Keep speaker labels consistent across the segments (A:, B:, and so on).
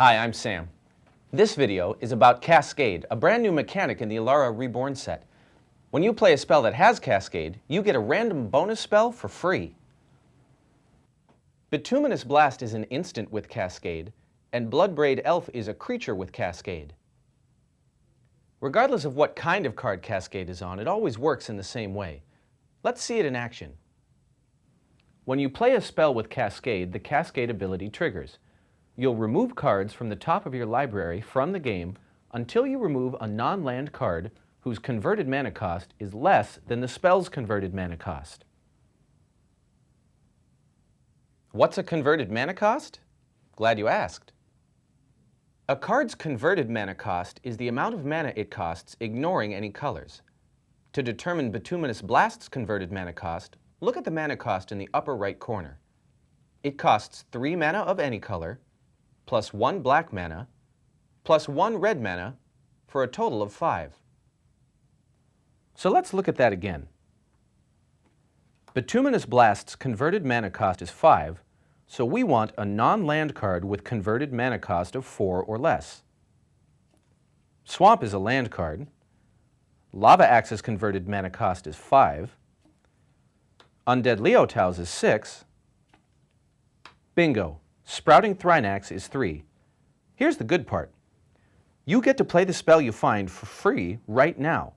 A: Hi, I'm Sam. This video is about Cascade, a brand new mechanic in the Alara Reborn set. When you play a spell that has Cascade, you get a random bonus spell for free. Bituminous Blast is an instant with Cascade, and Bloodbraid Elf is a creature with Cascade. Regardless of what kind of card Cascade is on, it always works in the same way. Let's see it in action. When you play a spell with Cascade, the Cascade ability triggers. You'll remove cards from the top of your library from the game until you remove a non-land card whose converted mana cost is less than the spell's converted mana cost. What's a converted mana cost? Glad you asked. A card's converted mana cost is the amount of mana it costs ignoring any colors. To determine Bituminous Blast's converted mana cost, look at the mana cost in the upper right corner. It costs 3 mana of any color, plus 1 black mana, plus 1 red mana, for a total of 5. So let's look at that again. Bituminous Blast's converted mana cost is 5, so we want a non-land card with converted mana cost of 4 or less. Swamp is a land card. Lava Axe's converted mana cost is 5. Undead Leotau's is 6. Bingo! Sprouting Thrynax is 3. Here's the good part. You get to play the spell you find for free right now.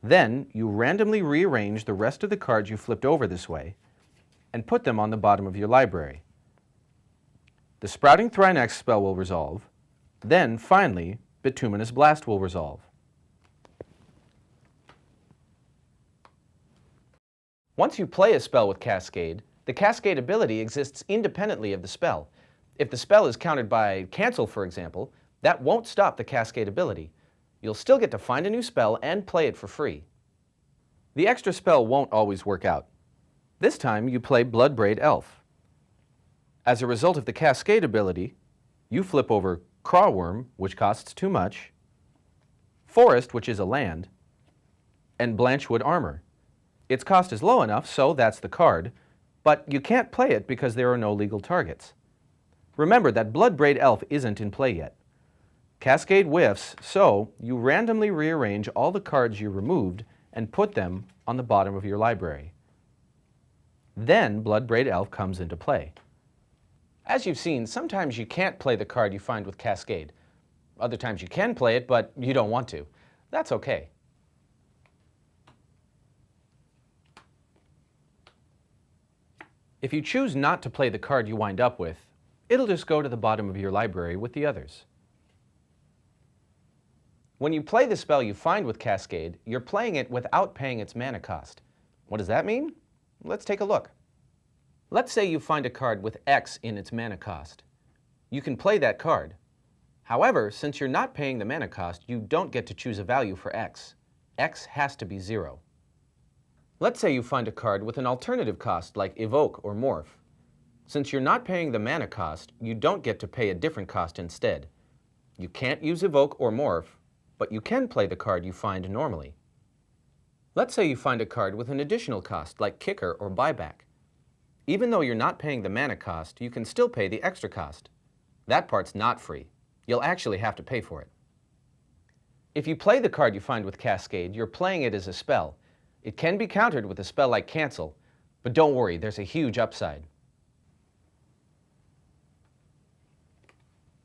A: Then you randomly rearrange the rest of the cards you flipped over this way and put them on the bottom of your library. The Sprouting Thrynax spell will resolve. Then, finally, Bituminous Blast will resolve. Once you play a spell with Cascade, the Cascade ability exists independently of the spell. If the spell is countered by cancel, for example, that won't stop the Cascade ability. You'll still get to find a new spell and play it for free. The extra spell won't always work out. This time you play Bloodbraid Elf. As a result of the Cascade ability, you flip over Crawworm, which costs too much, Forest, which is a land, and Blanchwood Armor. Its cost is low enough, so that's the card, but you can't play it because there are no legal targets. Remember that Bloodbraid Elf isn't in play yet. Cascade whiffs, so you randomly rearrange all the cards you removed and put them on the bottom of your library. Then Bloodbraid Elf comes into play. As you've seen, sometimes you can't play the card you find with Cascade. Other times you can play it, but you don't want to. That's okay. If you choose not to play the card you wind up with, it'll just go to the bottom of your library with the others. When you play the spell you find with Cascade, you're playing it without paying its mana cost. What does that mean? Let's take a look. Let's say you find a card with X in its mana cost. You can play that card. However, since you're not paying the mana cost, you don't get to choose a value for X. X has to be 0. Let's say you find a card with an alternative cost like Evoke or Morph. Since you're not paying the mana cost, you don't get to pay a different cost instead. You can't use Evoke or Morph, but you can play the card you find normally. Let's say you find a card with an additional cost like Kicker or Buyback. Even though you're not paying the mana cost, you can still pay the extra cost. That part's not free. You'll actually have to pay for it. If you play the card you find with Cascade, you're playing it as a spell. It can be countered with a spell like Cancel, but don't worry, there's a huge upside.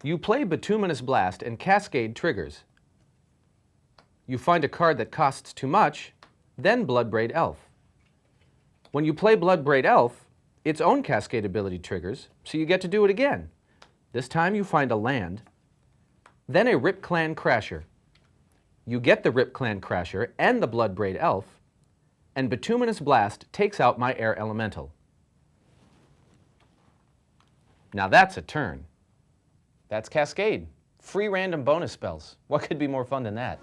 A: You play Bituminous Blast and Cascade triggers. You find a card that costs too much, then Bloodbraid Elf. When you play Bloodbraid Elf, its own Cascade ability triggers, so you get to do it again. This time you find a land, then a Rip Clan Crasher. You get the Rip Clan Crasher and the Bloodbraid Elf, and Bituminous Blast takes out my Air Elemental. Now that's a turn. That's Cascade. Free random bonus spells. What could be more fun than that?